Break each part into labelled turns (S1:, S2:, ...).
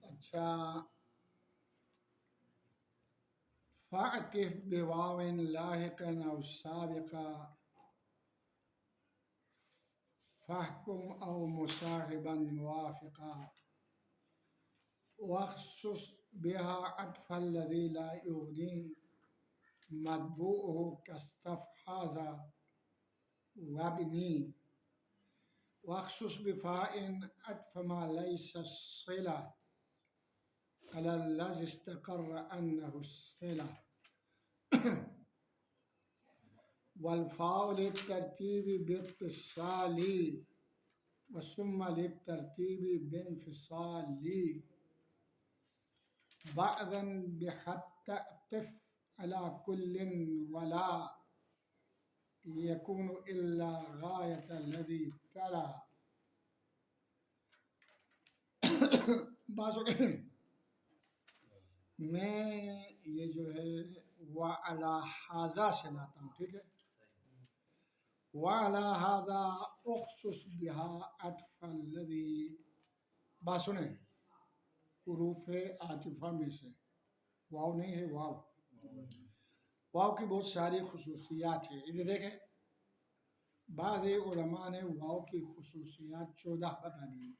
S1: اچھا، فَأْتِفْ بِوَاوٍ لَاحِقًا أَوْ سَابِقًا فَاحْكُمْ أَوْ مُصَاحِبًا مُوَافِقًا وَاخْصُصْ بِهَا عَطْفَ الَّذِي لَا يُغْنِي مَطْبُوعُهُ كَاسْتَفْحَاذَ وَابْنِي وَاخْصُصْ بِفَاءٍ عَطْفَ مَا لَيْسَ الصِّلَةَ عَلَى الَّذِي اسْتَقَرَّ أَنَّهُ الصِّلَةُ والفاء للترتیب باتصال وثم للترتیب بانفصال بعضا بحتى اعطف على كل ولا يكون إلا غاية الذي تلا بعض میں یہ جو ہے وَعَلَى هَذَا سے لاتا ہوں، ٹھیک ہے. وَعَلَى هَذَا اخصص بِهَا عَطْفَ الَّذِي، بات سنیں، حروف عاطفہ میں سے واو نہیں ہے، واو کی بہت ساری خصوصیات ہیں. ادھر دیکھیں، بعض علماء نے واو کی خصوصیات 14 بتا دی.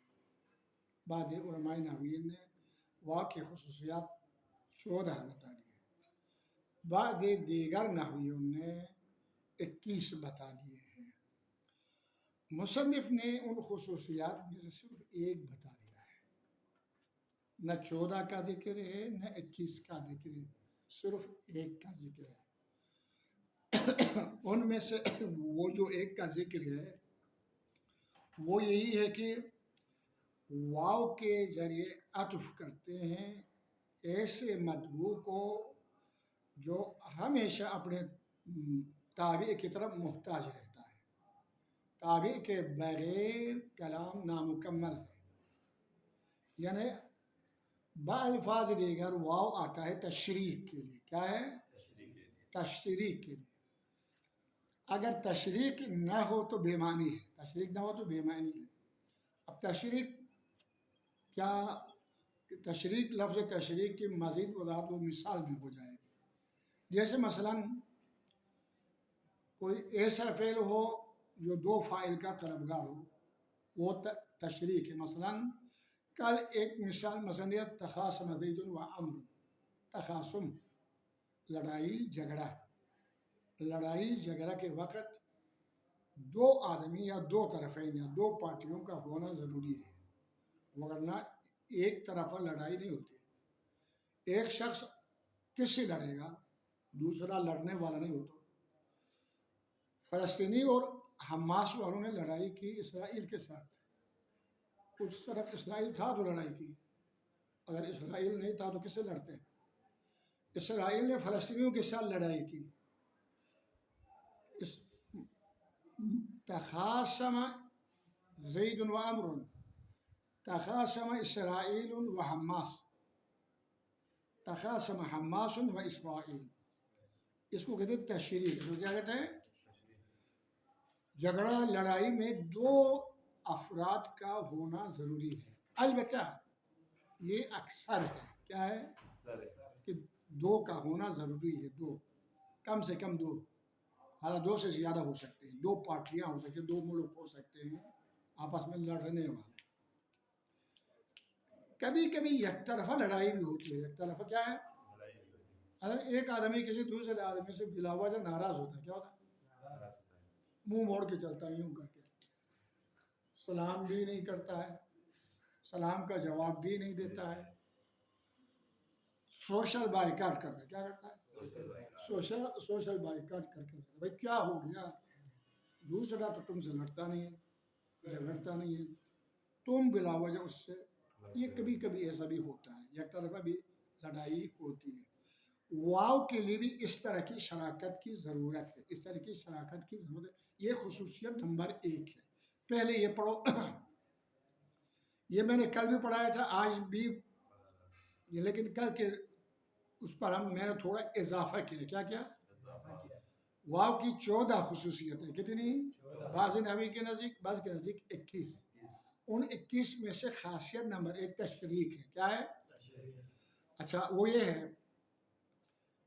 S1: بعض علماء نحویین نے واو کی خصوصیات 14 بتا دی. بعض دیگر نحویون نے 21 بتا دیے ہیں. مصنف نے ان خصوصیات میں سے صرف ایک بتا دیا ہے. نہ 14 کا ذکر ہے نہ 21 کا ذکر ہے، صرف ایک کا ذکر ہے. ان میں سے وہ جو ایک کا ذکر ہے وہ یہی ہے کہ واو کے ذریعے عطف کرتے ہیں ایسے مطبوع کو جو ہمیشہ اپنے تابع کی طرف محتاج رہتا ہے. تابع کے بغیر کلام نامکمل ہے. یعنی بالفاظ دیگر واو آتا ہے تشریح کے لیے. کیا ہے؟ تشریح کے لیے. اگر تشریح نہ ہو تو بے معنی ہے. تشریح نہ ہو تو بے معنی ہے. اب تشریح کیا، تشریح لفظ تشریح کی مزید وضاحت و مثال بھی ہو جائے گی. جیسے مثلا کوئی ایسا فعل ہو جو 2 فاعل کا طلبگار ہو، وہ تشریح ہے. مثلا کل ایک مثال مثلا تخاصم زید و عمرو. تخاصم لڑائی جھگڑا. لڑائی جھگڑا کے وقت 2 آدمی یا 2 طرفین یا 2 پارٹیوں کا ہونا ضروری ہے، ورنہ ایک طرفہ لڑائی نہیں ہوتی. ایک شخص کس سے لڑے گا؟ دوسرا لڑنے والا نہیں ہوتا. فلسطینی اور حماس والوں نے لڑائی کی اسرائیل کے ساتھ. اس طرف اسرائیل تھا تو لڑائی کی، اگر اسرائیل نہیں تھا تو کس سے لڑتے؟ اسرائیل نے فلسطینیوں کے ساتھ لڑائی کی. تخاصم زید و عمرو، تخاصم اسرائیل و حماس، تخاصم حماس و اسرائیل. اس کو کہتے ہیں تشریح. اس کو کیا کہتے ہیں؟ جھگڑا لڑائی میں 2 افراد کا ہونا ضروری ہے. البتہ یہ اکثر ہے. کیا ہے؟ کہ 2 کا ہونا ضروری ہے. 2 کم سے کم 2، حالانکہ 2 سے زیادہ ہو سکتے ہیں. 2 پارٹیاں ہو سکتے ہیں، 2 ملک ہو سکتے ہیں آپس میں لڑنے والے. کبھی کبھی یک طرفہ لڑائی بھی ہوتی ہے. یک طرفہ کیا ہے؟ اگر ایک آدمی کسی دوسرے آدمی سے بلا وجہ ناراض ہوتا ہے، کیا ہوتا ہے؟ منہ موڑ کے چلتا ہے، یوں کر کے سلام بھی نہیں کرتا ہے، سلام کا جواب بھی نہیں دیتا ہے، سوشل بائیکاٹ کرتا ہے. کیا کرتا ہے؟ سوشل بائیکاٹ کر کے. بھائی کیا ہو گیا؟ دوسرا تو تم سے لڑتا نہیں ہے، جھگڑتا نہیں ہے، تم بلا وجہ اس سے. یہ کبھی کبھی ایسا بھی ہوتا ہے، یک طرفہ بھی لڑائی ہوتی ہے. واو کے لیے بھی اس طرح کی شراکت کی ضرورت ہے. اس طرح کی شراکت کی ضرورت ہے. یہ خصوصیت نمبر 1 ہے. پہلے یہ پڑھو. یہ میں نے کل بھی پڑھایا تھا، آج بھی، لیکن کل کے اس پر میں نے تھوڑا اضافہ کیا. کیا واو کی 14 خصوصیت ہے. کتنی؟ بعض نحوی کے نزدیک، بعض کے نزدیک 21. ان 21 میں سے خاصیت نمبر 1 تشریک ہے. کیا ہے؟ اچھا وہ یہ ہے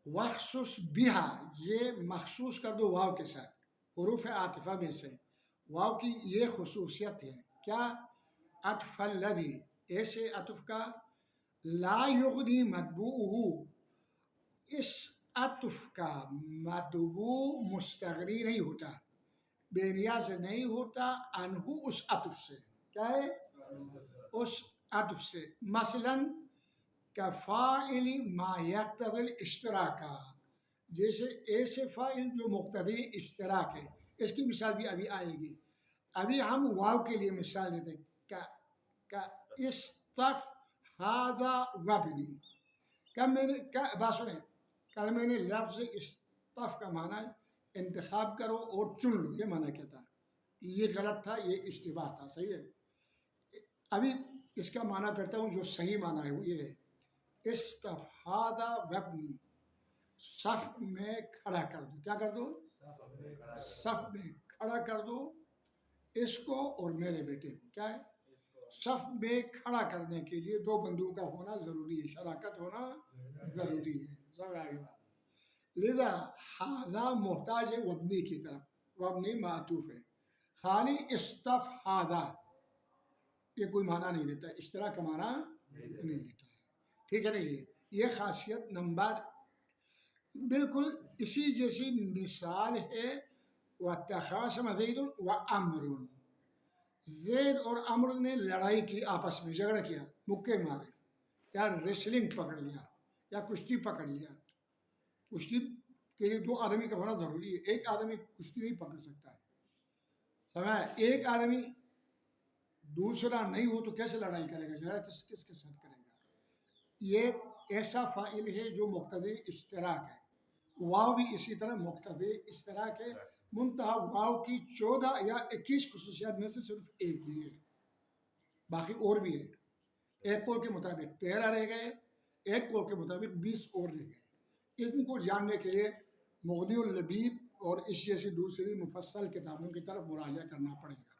S1: وخصوص بہا، یہ مخصوص کر دو واو کے ساتھ. حروف عاطفہ میں سے واو کی یہ خصوصیت ہے. کیا؟ عطف الذی، ایسے عطف کا لا یغنی مطبوعہ، اس عطف کا مطبوع مستغنی نہیں ہوتا، بے نیاز نہیں ہوتا، انہو اس عطف سے. کیا ہے؟ اس عطف سے. مثلاً کفاعل ما یقتضی الاشتراک، جیسے ایسے فاعل جو مقتضی اشتراک ہے. اس کی مثال بھی ابھی آئے گی. ابھی ہم واو کے لیے مثال دیتے ہیں کا استف ہذا وابنی. بات سنیں، کل میں نے لفظ استف کا معنی انتخاب کرو اور چن لو یہ معنی کیا تھا. یہ غلط تھا، یہ اشتباہ تھا. صحیح ہے. ابھی اس کا معنی کرتا ہوں جو صحیح معنی ہے وہ یہ ہے استفادہ وابنی، صف میں کھڑا کر دو. کیا کر دو؟ صف میں کھڑا کر دو اس کو اور میرے بیٹے کو. کیا ہے؟ صف میں کھڑا کرنے کے لیے دو بندوں کا ہونا ضروری ہے، شراکت ہونا ضروری ہے. سب آگے بات. لذا ہاذا محتاج ہے وابنی کی طرف، وابنی معطوف ہے. خالی استفادہ یہ کوئی معنی نہیں دیتا، اشتراک کا معنی نہیں دیتا. ٹھیک ہے نہیں؟ یہ خاصیت نمبر بالکل اسی جیسی مثال ہے وَتَخَاصَمَ زَیْدٌ وَعَمْرٌ، زید اور عمرو نے لڑائی کی، آپس میں جھگڑا کیا، مکے مارے، یا ریسلنگ پکڑ لیا، یا کشتی پکڑ لیا. کشتی کے لیے دو آدمی کا ہونا ضروری ہے، ایک آدمی کشتی نہیں پکڑ سکتا ہے. سمجھا؟ ایک آدمی دوسرا نہیں ہو تو کیسے لڑائی کرے گا؟ لڑائی کس کے ساتھ کرے گا؟ یہ ایسا فاعل ہے جو مقتضی اشتراک ہے. واو بھی اسی طرح مقتضی اشتراک ہے، منتہا واو کی 14 یا 21 خصوصیات میں سے صرف ایک ہی ہے، باقی اور بھی ہے. ایک قول کے مطابق 13 رہ گئے، ایک قول کے مطابق 20 اور رہ گئے. ان کو جاننے کے لیے مغنی اللبیب اور اس جیسی دوسری مفصل کتابوں کی طرف مراجعہ کرنا پڑے گا.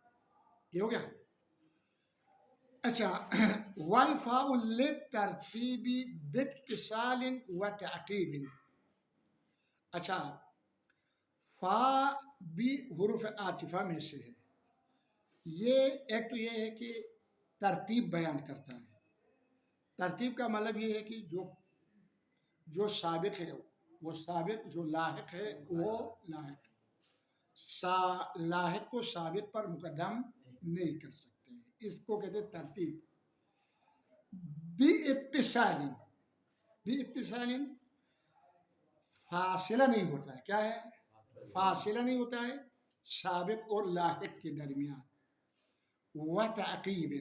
S1: یہ ہو گیا. اچھا والفاء للترتیب باتصال وتعقیب. اچھا فا بھی حروف عاطفہ میں سے ہے. یہ ایک تو یہ ہے کہ ترتیب بیان کرتا ہے. ترتیب کا مطلب یہ ہے کہ جو سابق ہے وہ سابق، جو لاحق ہے وہ لاحق. لاحق کو سابق پر مقدم نہیں کر سکتے، اس کو کہتے ہیں ترتیب. باتصال، باتصال فاصلہ نہیں ہوتا ہے. کیا ہے؟ فاصلہ نہیں ہوتا ہے سابق اور لاحق کے درمیان. وتعقیب،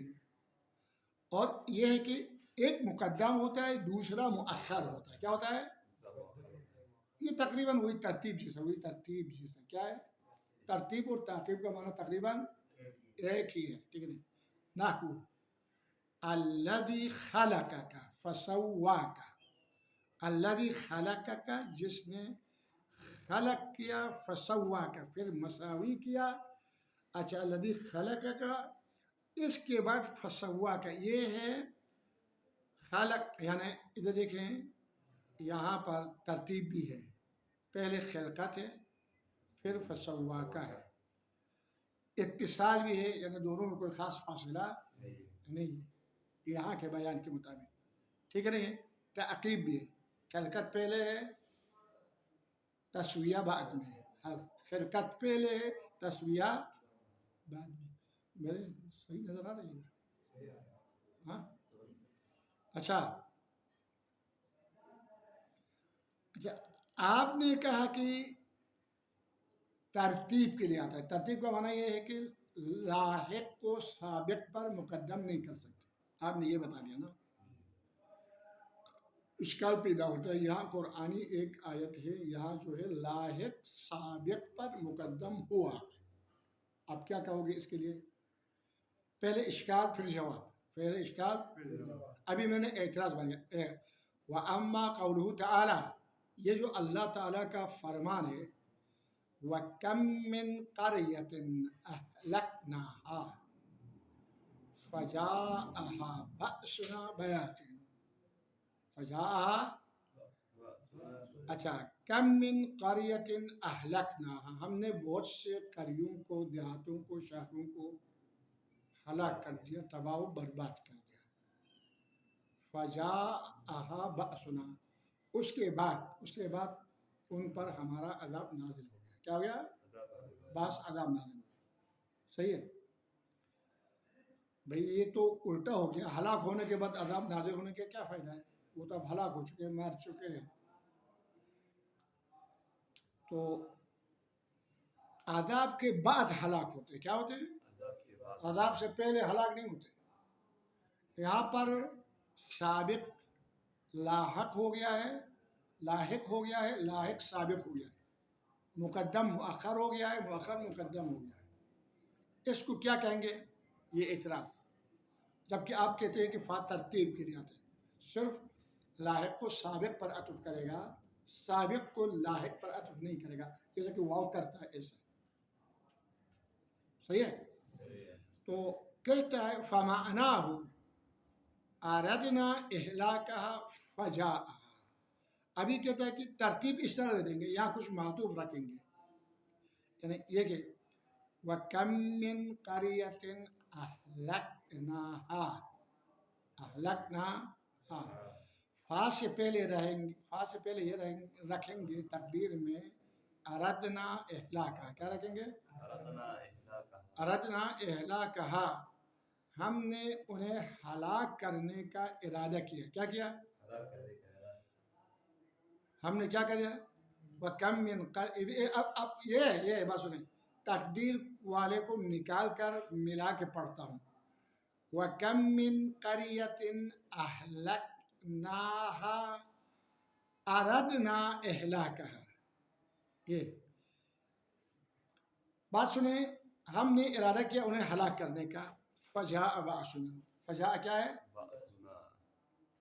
S1: اور یہ ہے کہ ایک مقدم ہوتا ہے دوسرا مؤخر ہوتا ہے. کیا ہوتا ہے؟ یہ تقریباً وہی ترتیب جیسا، وہی ترتیب جیسا. کیا ہے؟ ترتیب اور تعقیب کا معنی تقریباً ایک ہی ہے. ٹھیک ہے. نحو الذی خلقک فسواک، الذی خلقک جس نے خلق کیا، فسواک پھر مساوی کیا. اچھا الذی خلقک، اس کے بعد فسواک یہ ہے خلق، یعنی ادھر دیکھیں یہاں پر ترتیب بھی ہے، پہلے خلقت ہے پھر فسواک ہے. اتصال بھی ہے، یعنی دونوں میں کوئی خاص فاصلہ نہیں ہے یہاں کے بیان کے مطابق. ٹھیک ہے نہیں ہے. تعقیب بھی ہے، خلقت پہلے ہے تسویہ بعد میں ہے، خلقت پہلے ہے تسویہ بعد میں. میرے صحیح نظر آ رہی ہے؟ ہاں اچھا. آپ نے کہا کہ ترتیب کے لیے آتا ہے. ترتیب کا معنی یہ ہے کہ لاحق کو سابق پر مقدم نہیں کر سکتے. آپ نے یہ بتا دیا نا. اشکال پیدا ہوتا ہے. یہاں قرآنی ایک آیت ہے، یہاں جو ہے لاحق سابق پر مقدم ہوا. اب کیا کہو گے اس کے لیے؟ پہلے اشکال پھر جواب، پہلے اشکال پھر جواب. ابھی میں نے اعتراض بن گیا. وَأَمَّا قَوْلُهُ تَعَالَى، یہ جو اللہ تعالیٰ کا فرمان ہے وَكَمْ مِنْ قَرْيَةٍ أَهْلَكْنَاهَا، فجاءها بأسنا بیاتن، فجاءها، اچھا، کم من قریۃ اہلکناہا، ہم نے بہت سے قریوں کو، دیہاتوں کو، شہروں کو ہلاک کر دیا، تباہ و برباد کر دیا. فجاءها بأسنا، اس کے بعد ان پر ہمارا عذاب نازل ہو گیا. کیا ہو گیا؟ بس عذاب نازل ہو گیا. صحیح ہے بھئی، یہ تو الٹا ہو گیا. ہلاک ہونے کے بعد عذاب نازل ہونے کا کیا فائدہ ہے؟ وہ تو اب ہلاک ہو چکے ہیں، مر چکے ہیں. تو عذاب کے بعد ہلاک ہوتے ہیں. کیا ہوتے ہیں؟ عذاب سے پہلے ہلاک نہیں ہوتے. یہاں پر سابق لاحق ہو گیا ہے، لاحق ہو گیا ہے، لاحق سابق ہو گیا ہے، مقدم مؤخر ہو گیا ہے، مؤخر مقدم ہو گیا ہے. اس کو کیا کہیں گے؟ یہ اعتراض. جبکہ آپ کہتے ہیں کہ فا ترتیب کی رعایت ہے. صرف لاحق کو سابق پر عطف کرے گا، سابق کو لاحق پر عطف نہیں کرے گا، جیسا کہ واو کرتا ہے ایسے. صحیح ہے؟ تو کہتا ہے فَمَعْنَاهُ أَرَدْنَا إِهْلَاكَهَا فَجَاءَهَا. ابھی کہتا ہے کہ ترتیب اس طرح دے دیں گے، یہاں کچھ معطوف رکھیں گے. یعنی یہ کہ وَكَمْ مِنْ قَرْيَةٍ أَهْلَكْنَاهَا، فا سے پہلے یہ رکھیں گے تقدیر میں اردنا اہلاکہا. کیا رکھیں گے؟ اردنا اہلاکہا، ہم نے انہیں ہلاک کرنے کا ارادہ کیا. کیا کیا؟ ہم نے کیا کیا؟ وَكَمْ مِنْ اب یہ بات سنیں، تقدیر والے کو نکال کر ملا کے پڑھتا ہوں. وَكَمْ مِنْ قَرْيَةٍ أَهْلَكْنَاهَا أَرَدْنَا إِهْلَاكَهَا. یہ بات سنیں، ہم نے ارادہ کیا انہیں ہلاک کرنے کا. فجاء بأسنا، فجاء کیا ہے؟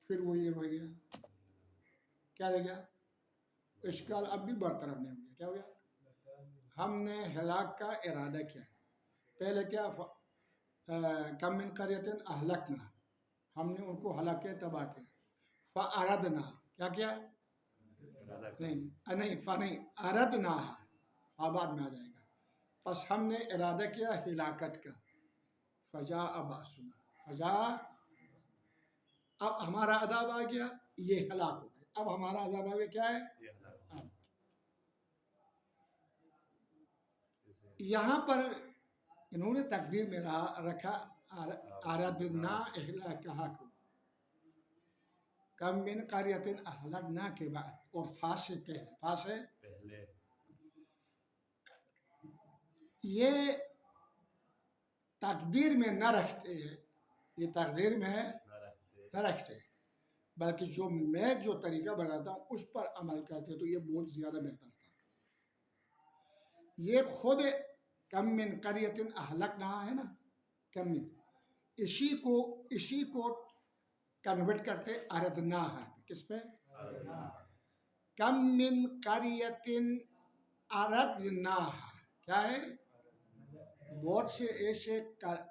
S1: پھر وہ یہ رہ گیا. کیا رہ گیا؟ اشکال اب بھی برطرف نہیں ہو گیا. کیا ہو گیا؟ ہم نے ہلاک کا ارادہ کیا. پہلے کیا؟ کم من قریۃ اہلکنا، ہم نے ان کو ہلاک کیا، تباہ کیا. فاردنا، کیا کیا؟ نہیں اردنا، آباد میں آ جائے گا. پس ہم نے ارادہ کیا ہلاکت کا. فجاء بأسنا، فجاء، اب ہمارا عذاب آ گیا، یہ ہلاک ہو گئے. اب ہمارا عذاب آ گیا، کیا ہے؟ یہاں پر انہوں نے تقدیر میں رکھا اردنا اہلاکہا کو، کم من قریۃ اہلکنا کے بعد، اور فا سے پہلے. یہ تقدیر میں نہ رکھتے ہیں، یہ تقدیر میں نہ رکھتے ہیں، بلکہ جو طریقہ بناتا ہوں اس پر عمل کرتے تو یہ بہت زیادہ بہتر تھا. یہ خود کم من قریۃ اہلکنا ہے نا، کم من، اسی کو کنورٹ کرتے اردنا ہے. کس پہ؟ کم من قریۃ اردنا، کیا ہے؟ بہت سے ایسے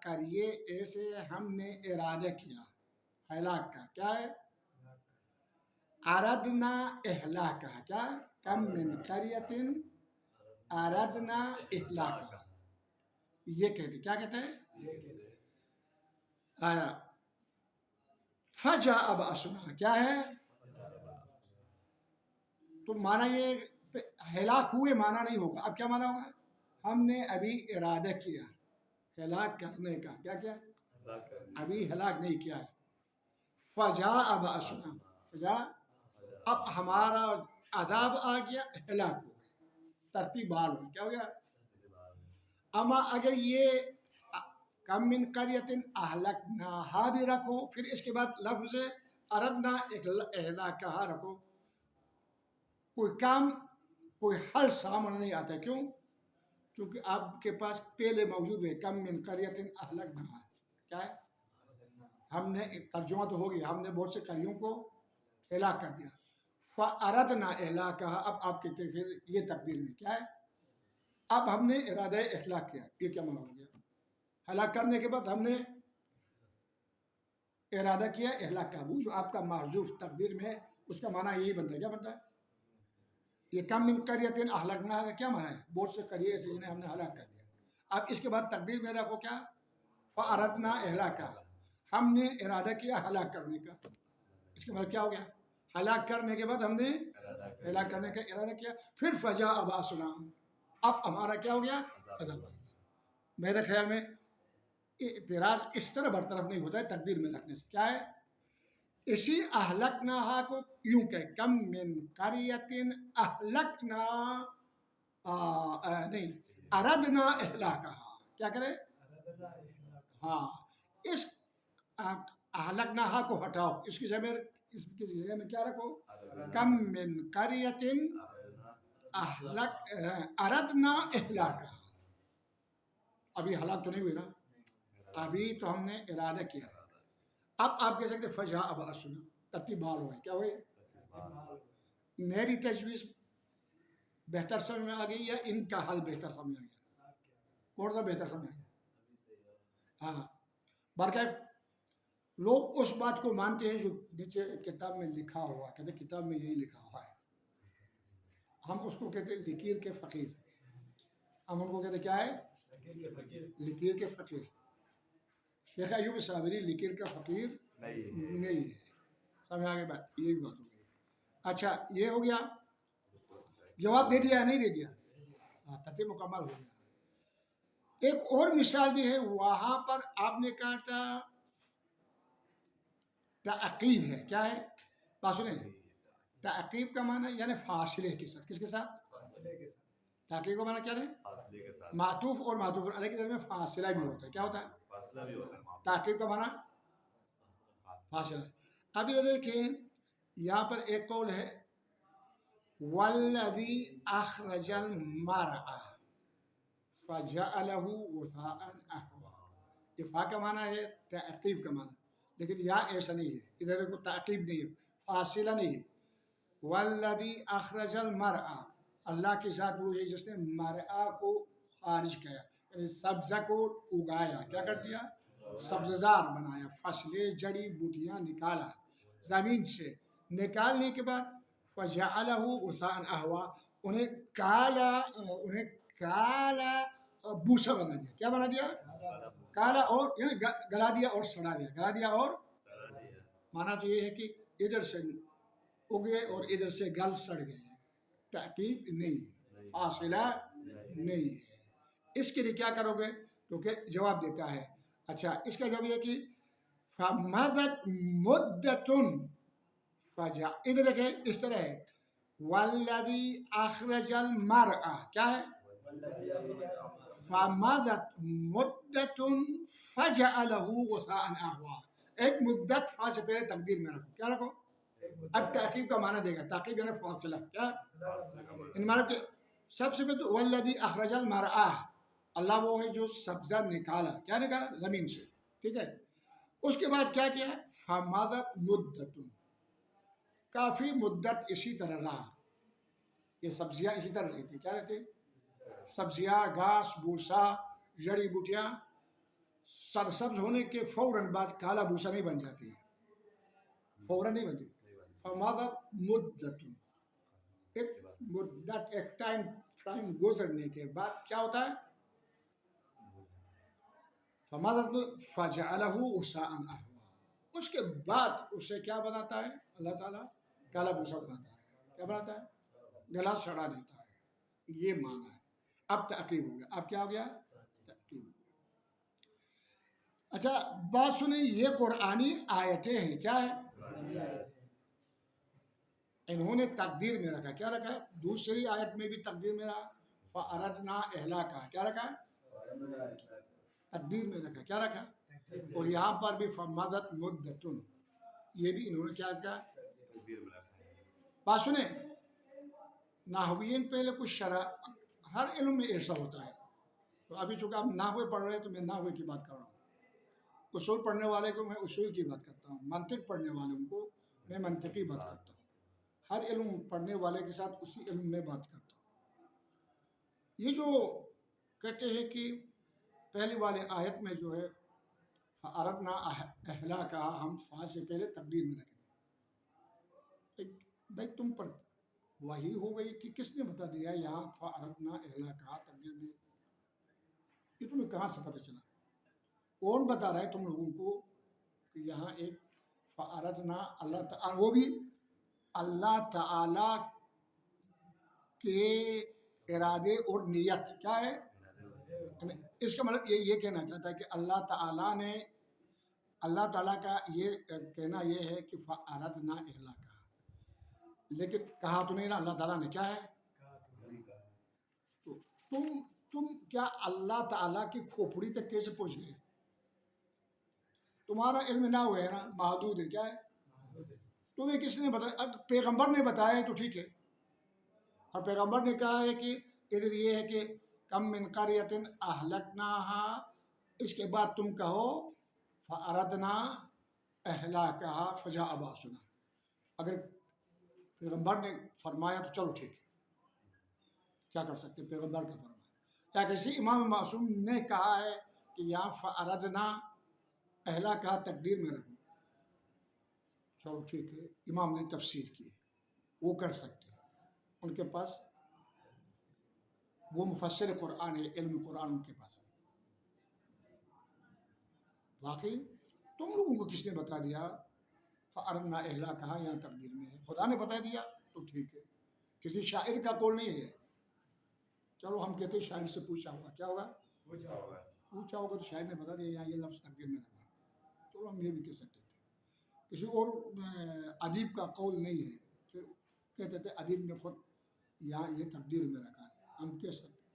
S1: قریے ایسے ہم نے ارادہ کیا ہلاک کا. کیا ہے؟ اردنا اہلاکہ. کیا؟ کم من قریۃ اردنا اہلاکہ. یہ کہتے، کیا کہتے ہیں؟ فجاء بأسنا، کیا ہے؟ تو معنی یہ ہلاک ہوئے معنی نہیں ہوگا. اب کیا معنی ہوگا؟ ہم نے ابھی ارادہ کیا ہلاک کرنے کا. کیا کیا؟ ابھی ہلاک نہیں کیا ہے. فجاء بأسنا، فجاء، اب ہمارا عذاب آ گیا، ہلاک ہو گئے. ترتیب بحال ہوئی. کیا ہو گیا؟ اما اگر یہ کم من قریۃ اہلکناہا بھی رکھو، پھر اس کے بعد لفظ اردنا اہلاکہا رکھو، کوئی حل سامنے نہیں آتا. کیوں؟ چونکہ آپ کے پاس پہلے موجود ہے کم من قریۃ اہلکناہا. کیا ہے؟ ہم نے ترجمہ تو ہو گیا، ہم نے بہت سے قریوں کو ہلاک کر دیا. فاردنا اہلاکہا، اب آپ کہتے ہیں پھر یہ تقدیر میں کیا ہے؟ اب ہم نے ارادہ اہلاک کیا. یہ کیا معنی ہو گیا؟ ہلاک کرنے کے بعد ہم نے ارادہ کیا اہلاک کا، وہ جو آپ کا محذوف تقدیر میں ہے اس کا معنی یہی بنتا ہے. کیا بنتا ہے؟ یہ کم من قریۃ اہلکناھا کا کیا معنی ہے؟ بہت سے قریے سے جنہیں ہم نے ہلاک کر دیا. اب اس کے بعد تقدیر میں رکھو کیا؟ فَأَرَدْنَا إِهْلَاكَهَا، ہم نے ارادہ کیا ہلاک کرنے کا. اس کے بعد کیا ہو گیا؟ ہلاک کرنے کے بعد ہم نے ہلاک کرنے کا ارادہ کیا. پھر فجاء بأسنا، اب ہمارا کیا ہو گیا؟ عذاب. میرے خیال میں اعتراض اس طرح برطرف نہیں ہوتا ہے تقدیر میں رکھنے سے. کیا ہے؟ اسی اہلکناھا کو یوں کہ کم من قریۃ اہلکنا نہیں اردنا اہلاکہا. کیا کرے؟ ہاں، اس اہلکناھا کو ہٹاؤ، اس کی جگہ میں کیا رکھو؟ کم من قریۃ اردنا اہلاکہا. ابھی ہلاک تو نہیں ہوئی نا، ابھی تو ہم نے ارادہ کیا. اب آپ کہہ سکتے فجاء بأسنا، ترتیب بحال ہوئے. کیا ہوئے؟ میری تجویز بہتر سمجھ میں آ گئی یا ان کا حل بہتر سمجھ میں آ گیا؟ کون سا بہتر سمجھ آ گیا؟ ہاں، بلکہ لوگ اس بات کو مانتے ہیں جو نیچے کتاب میں لکھا ہوا، کہتے ہیں کتاب میں یہی لکھا ہوا ہے. ہم اس کو کہتے ہیں لکیر کے فقیر. ہم ان کو کہتے ہیں کیا ہے؟ لکیر کے فقیر. شیخ ایوب صابری لکیر کا فقیر نہیں ہے. سمجھ آ گئی بات؟ یہ بھی بات ہو گئی. اچھا، یہ ہو گیا. جواب دے دیا یا نہیں دے دیا؟ ہاں، ترتیب مکمل ہو گیا. ایک اور مثال بھی ہے، وہاں پر آپ نے کہا تھا تعقیب ہے. کیا ہے؟ بات سنیں، تعقیب کا معنی یعنی فاصلے کے ساتھ. کس کے ساتھ؟ تعقیب کا معنی کیا ہے؟ معطوف اور معطوف علیہ کے درمیان فاصلہ بھی ہوتا ہے. کیا ہوتا ہے؟ تعقیب کا معنی فاصلہ. اب یہ دیکھیں، یہاں پر ایک قول ہے والذی اخرج المرعى فجعله غثاء احوا. یہ فا کا معنی ہے تعقیب کا معنی، لیکن یہاں ایسا نہیں ہے. ادھر کو تعقیب نہیں ہے، فاصلہ نہیں ہے. والذی اخرج المرعى، اللہ کی ذات وہ ہے جس نے مرعى کو خارج کیا، یعنی سبزہ کو اگایا. کیا کر دیا؟ سبززار بنایا. فصلیں، جڑی بوٹیاں نکالا زمین سے. نکالنے کے بعد فجعلہ غثاء احوا، انہیں کالا بوسا بنا دیا. کیا بنا دیا؟ کالا اور یعنی گلا دیا اور سڑا دیا. گلا دیا اور مانا تو یہ ہے کہ ادھر سے اگے اور ادھر سے گل سڑ گئے. تعقیب نہیں ہے، فاصلہ نہیں ہے. اس کے لیے کیا کرو گے؟ تو کہ جواب دیتا ہے. اچھا، اس کا جواب یہ کہ فَمَضَتْ مُدَّةٌ فجاء. ادھر دیکھیں اس طرح ہے والذی اخرج المرعى. کیا ہے؟ فَمَضَتْ مُدَّةٌ فَجَعَلَهُ غُثَاءً أَحْوَىٰ. ایک مدت فا سے پہلے تقدیر میں رکھو. کیا رکھو؟ اب تعقیب کا معنی دے گا. تعقیب یعنی فاصلہ. کیا ان معنی کہ سب سے پہلے تو والذی اخرج المرعى، اللہ وہ ہے جو سبزہ نکالا. کیا نکالا؟ زمین سے. ٹھیک ہے. اس کے بعد کیا کیا؟ فَمَضَتْ مُدَّةٌ، کافی مدت اسی طرح رہا. یہ سبزیاں اسی طرح رہتی. کیا رہتی؟ سبزیاں، گھاس بھوسا، جڑی بوٹیاں سرسبز ہونے کے فوراً بعد کالا بھوسا نہیں بن جاتی ہے، فوراً نہیں بنتی. فَمَضَتْ مُدَّةٌ، ایک مدت، ایک ٹائم گزرنے کے بعد کیا ہوتا ہے؟ فَمَضَتْ فَجَعَلَهُ غُثَاءً أَحْوَىٰ. اس کے بعد اسے کیا بناتا ہے اللہ تعالیٰ؟ کالا بھوسا بناتا ہے. کیا بناتا ہے؟ گلا سڑا دیتا ہے. یہ معنی ہے. اب تعقیب ہو گیا. اب کیا ہو گیا؟ تعقیب. اچھا بات سنیں، یہ قرآنی آیتیں ہیں. کیا ہے؟ انہوں نے تقدیر میں رکھا. کیا رکھا؟ دوسری آیت میں بھی تقدیر میں رہا فَأَرَدْنَا إِهْلَاكَهَا. کیا رکھا؟ تقدیر میں رکھا. کیا رکھا؟ اور یہاں پر بھی فَمَضَتْ مُدَّةٌ، یہ بھی انہوں نے کیا رکھا؟ بات سنیں، نحویین پہلے کچھ شرح، ہر علم میں ایسا ہوتا ہے. تو ابھی چونکہ آپ نحوے پڑھ رہے ہیں تو میں نحوے کی بات کر رہا ہوں. اصول پڑھنے والے کو میں اصول کی بات کرتا ہوں، منطق پڑھنے والوں کو میں منطقی بات کرتا ہوں. ہر علم پڑھنے والے کے ساتھ اسی علم میں بات کرتا ہوں. یہ جو کہتے ہیں کہ پہلی والے آیت میں جو ہے فَأَرَدْنَا إِهْلَاكَهَا، ہم فا سے پہلے تقدیر میں رکھیں گے. بھائی تم پر وحی ہو گئی تھی، کس نے بتا دیا یہاں فَأَرَدْنَا إِهْلَاكَهَا تقدیر میں؟ یہ تمہیں کہاں سے پتہ چلا؟ کون بتا رہا ہے تم لوگوں کو کہ یہاں ایک فَأَرَدْنَا اللہ تعالیٰ، وہ بھی اللہ تعالیٰ کے ارادے اور نیت کیا ہے؟ اس کا مطلب یہ کہنا چاہتا ہے کہ اللہ تعالیٰ کا یہ کہنا یہ ہے کہ فَأَرَدْنَا إِهْلَاكَهَا، لیکن کہا تو نہیں نا اللہ تعالیٰ نے، کیا ہے؟ تو تم کیا اللہ تعالیٰ کی کھوپڑی تک کیسے پہنچ گئے؟ تمہارا علم نہ ہوئے نا، محدود ہے. کیا ہے؟ تمہیں کس نے بتایا؟ پیغمبر نے بتایا ہے تو ٹھیک ہے، اور پیغمبر نے کہا ہے کہ ادھر یہ ہے کہ کم من قریۃ اہلکناها، اس کے بعد تم کہو فَأَرَدْنَا إِهْلَاكَهَا فَجَاءَ بَأْسُنَا. اگر پیغمبر نے فرمایا تو چلو ٹھیک ہے، کیا کر سکتے پیغمبر کا فرمایا. یا کسی امام معصوم نے کہا ہے کہ یہاں فَأَرَدْنَا إِهْلَاكَهَا تقدیر میں رکھو، چلو ٹھیک ہے، امام نے تفسیر کی ہے، وہ کر سکتے ہیں، ان کے پاس وہ مفسر قرآن ہے، علم قرآن ان کے پاس. واقعی تم لوگوں کو کس نے بتا دیا فَأَرَدْنَا إِهْلَاكَهَا یہاں تقدیر میں ہے؟ خدا نے بتا دیا تو ٹھیک ہے، کسی شاعر کا قول نہیں ہے. چلو ہم کہتے ہیں شاعر سے پوچھا ہوگا، کیا ہوگا؟ پوچھا ہوگا تو شاعر نے بتا دیا یہاں یہ لفظ تقدیر میں رکھنا. چلو ہم یہ بھی کہہ سکتے تھے. کسی اور ادیب کا قول نہیں ہے، پھر کہتے تھے ادیب نے خود یہاں یہ تقدیر میں رکھا ہے، ہم کہہ سکتے ہیں.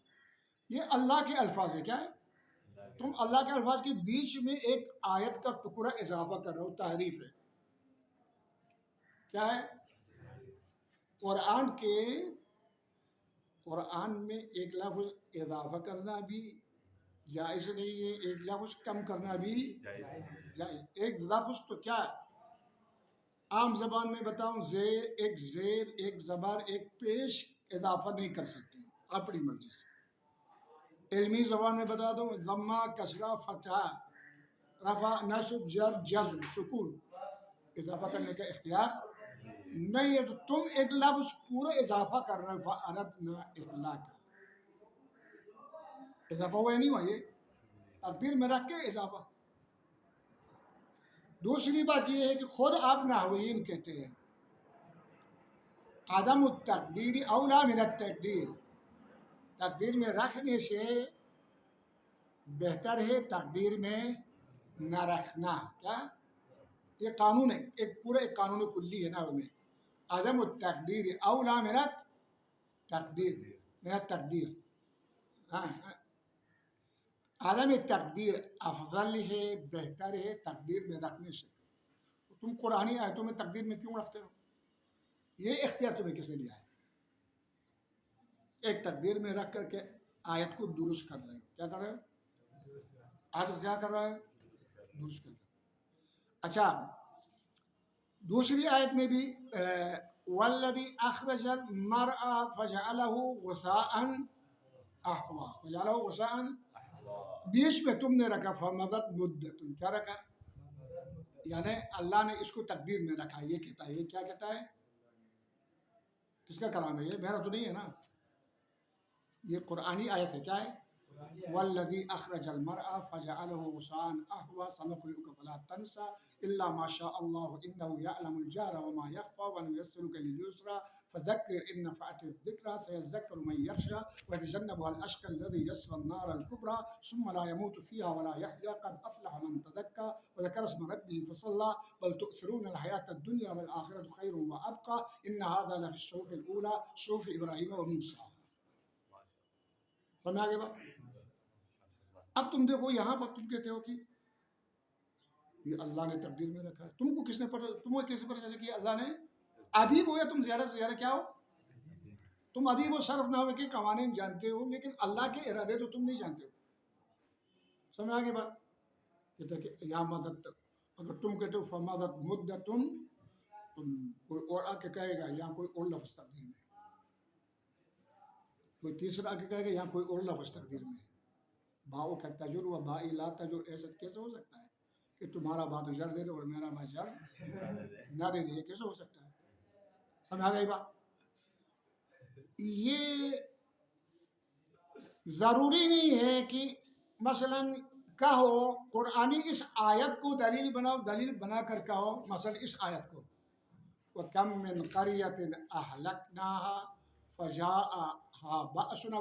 S1: یہ اللہ کے الفاظ ہے. کیا ہے؟ تم اللہ کے الفاظ کے بیچ میں ایک آیت کا ٹکڑا اضافہ کر رہے ہو، تحریف ہے. کیا ہے؟ قرآن میں ایک لفظ اضافہ کرنا بھی جائز نہیں ہے، ایک لفظ کم کرنا بھی جائز. ایک لفظ تو کیا عام زبان میں بتاؤں، زیر ایک زبر ایک پیش اضافہ نہیں کر سکتے اپنی مرضی سے. علمی زبان میں بتا دوں، ضمہ، کسرہ، فتحہ، رفع، نصب، جر، جزم، سکون اضافہ کرنے کا اختیار نہیں ہے. تو تم ایک لفظ پورا اضافہ کر رہے ہو، فَأَرَدْنَا إِهْلَاكَهَا. اضافہ ہوا یا نہیں ہوا؟ یہ تقدیر میں رکھ کے اضافہ. دوسری بات یہ ہے کہ خود آپ نحویین کہتے ہیں عدم التقدیر اولا من التقدیر، تقدیر میں رکھنے سے بہتر ہے تقدیر میں نہ رکھنا. کیا؟ یہ قانون ہے، ایک پورا ایک قانون کلی ہے نا میں. عدم التقدیر اولا من التقدیر، من التقدیر. ہاں، عدم تقدیر افضل ہے، بہتر ہے تقدیر میں رکھنے سے. تم قرآنی آیتوں میں تقدیر میں کیوں رکھتے ہو؟ یہ اختیار تمہیں کس نے دیا ہے؟ ایک تقدیر میں رکھ کر کے آیت کو درست کر رہے ہو. کیا کر رہے ہو؟ آیت کیا کر رہا ہے؟ درست کر رہے ہو. اچھا، دوسری آیت میں بھی وَالَّذِي أَخْرَجَ الْمَرْعَ فَجَعَلَهُ غُثَاءً أَحْوَىٰ، فَجَعَلَهُ غُثَاءً، بیچ میں تم نے رکھا فَمَضَتْ مُدَّةٌ. کیا رکھا؟ یعنی اللہ نے اس کو تقدیر میں رکھا. یہ کہتا ہے، یہ کیا کہتا ہے؟ کس کا کلام ہے یہ؟ میرا تو نہیں ہے نا، یہ قرآنی آیت ہے. کیا ہے؟ وَالَّذِي أَخْرَجَ الْمَرْعَ فَجَعَلَهُ غُثَاءً أَحْوَىٰ سَنُقْرِئُكَ فَلَا تَنْسَىٰ إِلَّا مَا شَاءَ اللَّهُ إِنَّهُ يَعْلَمُ الْجَهْرَ وَمَا يَخْفَىٰ وَنُيَسِّرُكَ لِلْيُسْرَىٰ فَذَكِّرْ إِن نَّفَعَتِ الذِّكْرَىٰ سَيَذَّكَّرُ مَن يَخْشَىٰ وَيَتَجَنَّبُهَا الْأَشْقَى الَّذِي يَصْلَى النَّارَ الْكُبْرَىٰ ثُمَّ لَا يَمُوتُ فِيهَا وَلَا يَحْيَىٰ قَدْ أَفْلَحَ مَن تَزَكَّىٰ وَذَكَرَ اسْمَ رَبِّهِ فَصَلَّىٰ بَلْ تُؤْثِرُونَ الْحَيَاةَ الدُّنْيَا وَالْآخِرَةُ خَيْرٌ وَأَبْقَىٰ إِنَّ هَٰذَا لَفِي الصُّحُفِ الْأُولَىٰ صُحُفِ إِبْرَاهِيمَ وَمُوسَىٰ. سمجھ آگے بات؟ اب تم دیکھو یہاں پر تم کہتے ہو کہ یہ اللہ نے تقدیر میں رکھا ہے. تم کو کس نے تمہیں کیسے پتہ چلا کہ اللہ نے؟ ادیب ہو یا تم زیادہ سے زیادہ کیا ہو؟ تم ادیب و صرف نحو کے قوانین جانتے ہو، لیکن اللہ کے ارادے تو تم نہیں جانتے ہو. سمجھ آگے بات؟ کہتے کہ یا مدد، اگر تم کہتے ہو فمدت مدتن، تم کوئی اور آ کے کہے گا یہاں کوئی اور لفظ تقدیر میں، کوئی تیسرا آ کے کہے گا یہاں کوئی اور لفظ تقدیر میں. باؤ کا تجر و بائی لا تجر، ایسا کیسے ہو سکتا ہے؟ کہ تمہارا بات جر دے دے اور میرا بات جر نہ دے دے، یہ کیسے ہو سکتا ہے؟ سمجھا گئی بات؟ یہ ضروری نہیں ہے کہ مثلا کہو قرآنی اس آیت کو دلیل بناؤ، دلیل بنا کر کہو مثلا اس آیت کو وَكَمْ مِنْ قَرْيَةٍ أَهْلَكْنَاهَا فَجَاءَهَا بَأْسُنَا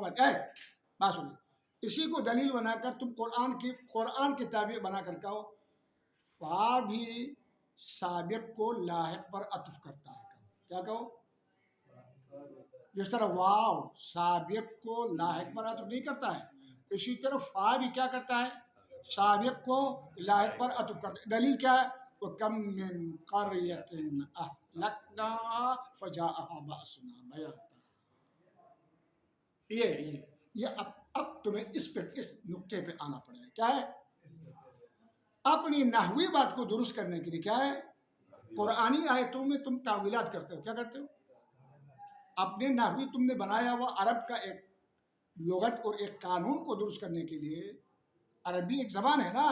S1: بات سنیں، اسی کو دلیل بنا کر تم قرآن کی تعبیر بنا کر کہو فا بھی سابق کو لاحق پر عطف کرتا ہے، کیا کہو؟ جس طرح واو سابق کو لاحق پر عطف نہیں کرتا ہے، اسی طرح فا بھی کیا کرتا ہے؟ سابق کو لاحق پر عطف کرتا ہے۔ دلیل کیا ہے؟ وَكَمْ مِنْ قَرْيَةٍ أَهْلَكْنَاهَا فَجَاءَهَا بَأْسُنَا بَيَاتًا۔ یہ اب تمہیں اس نقطے پہ آنا پڑے گا، کیا ہے؟ اپنی نحوی بات کو درست کرنے کے لیے کیا ہے؟ قرآنی آیتوں میں تم تعویلات کرتے ہو، کیا کرتے ہو؟ اپنے نحوی تم نے بنایا ہوا عرب کا ایک لغت اور ایک قانون کو درست کرنے کے لیے، عربی ایک زبان ہے نا،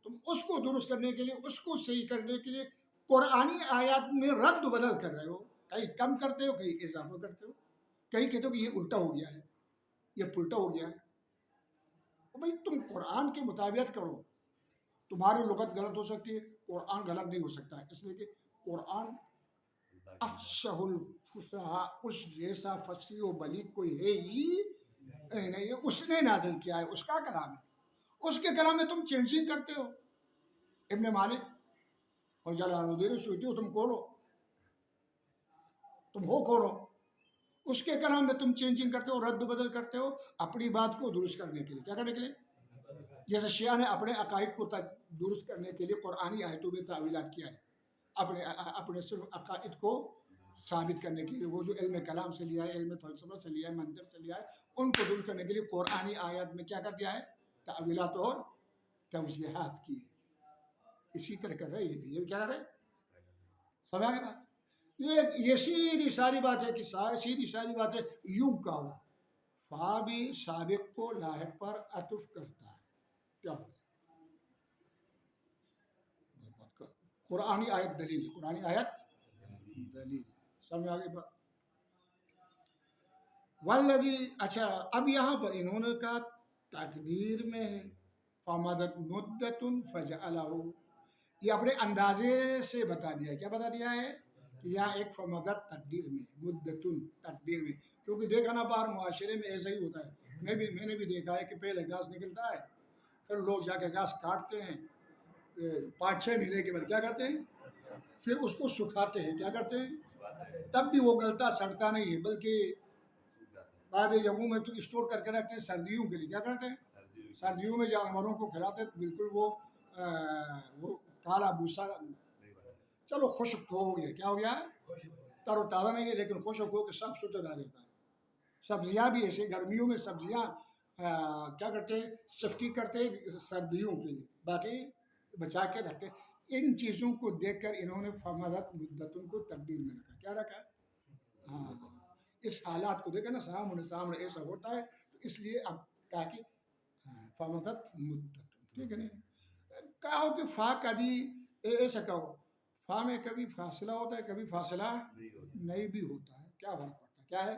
S1: تم اس کو درست کرنے کے لیے، اس کو صحیح کرنے کے لیے قرآنی آیات میں رد و بدل کر رہے ہو، کہیں کم کرتے ہو کہیں اضافہ کرتے ہو، کہیں کہتے ہو کہ یہ الٹا ہو گیا ہے، یہ پلٹا ہو گیا ہے۔ بھائی تم قرآن کے مطابقت کرو، تمہاری لغت غلط ہو سکتی ہے، قرآن غلط نہیں ہو سکتا ہے، اس لیے کہ قرآن افصح الفصحاء، اس جیسا فصیح و بلیغ کوئی ہے ہی نہیں، اس نے نازل کیا ہے، اس کا کلام ہے، اس کے کلام میں تم چینجنگ کرتے ہو۔ ابن مالک اور جلال الدین سیوطی ہو، تم کون ہو؟ تم ہو کون ہو؟ اس کے کلام میں تم چینجنگ کرتے ہو، رد و بدل کرتے ہو اپنی بات کو درست کرنے کے لیے، کیا کرنے کے لیے؟ جیسے شیعہ نے اپنے عقائد کو درست کرنے کے لیے قرآنی آیتوں میں تعویلات کیا ہے، اپنے صرف عقائد کو ثابت کرنے کے لیے، وہ جو علم کلام سے لیا ہے، علم فلسفہ سے لیا ہے، منطق سے لیا ہے، ان کو درست کرنے کے لیے قرآنی آیات میں کیا کر دیا ہے؟ تعویلات اور توضیحات کی ہے۔ اسی طرح کر رہے ہیں، یہ بھی کیا کر رہے ہیں؟ سمجھا کے بات؟ یہ سیدھی ساری بات ہے کہ سیدھی ساری بات ہے، یوں کہو فا بھی سابق کو لاحق پر عطف کرتا ہے، کیا ہو؟ قرآنی آیت دلیل، قرآنی آیت دلیل، سمجھ آگے بات؟ والذی، اچھا اب یہاں پر انہوں نے کہا تقدیر میں ہے فمدت مدت فجعلہ، یہ اپنے اندازے سے بتا دیا ہے، کیا بتا دیا ہے؟ کہ یہاں ایک فمدت تقدیر میں، مدت تقدیر میں، کیونکہ دیکھا نا باہر معاشرے میں ایسا ہی ہوتا ہے، میں نے بھی دیکھا ہے کہ پہلے گھاس نکلتا ہے، پھر لوگ جا کے گھاس کاٹتے ہیں، 5-6 مہینے کے بعد کیا کرتے ہیں؟ پھر اس کو سکھاتے ہیں، کیا کرتے ہیں؟ تب بھی وہ گلتا سڑتا نہیں ہے، بلکہ بعد جگہوں میں تو اسٹور کر کے رکھتے ہیں سردیوں کے لیے، کیا کرتے ہیں؟ سردیوں میں جانوروں کو کھلاتے ہیں، بالکل وہ کالا بھوسا، چلو خشک ہو گیا، کیا ہو گیا ہے؟ تر و تازہ نہیں ہے لیکن خشک ہو کے صاف ستھرا رہتا ہے۔ سبزیاں بھی ایسے، گرمیوں میں سبزیاں کیا کرتے ہیں؟ سیفٹی کرتے ہیں سردیوں کے لیے، باقی بچا کے رکھتے ہیں۔ ان چیزوں کو دیکھ کر انہوں نے فمدت مدتن کو تقدیر میں رکھا، کیا رکھا؟ ہاں، اس حالات کو دیکھا نا، سامنے ایسا ہوتا ہے، تو اس لیے اب کہا کہ فمدت مدت، ٹھیک ہے نہیں؟ کہو کہ فا کبھی ایسا کہو، فا میں کبھی فاصلہ ہوتا ہے، کبھی فاصلہ نہیں بھی ہوتا ہے، کیا فرق پڑتا ہے؟ کیا ہے؟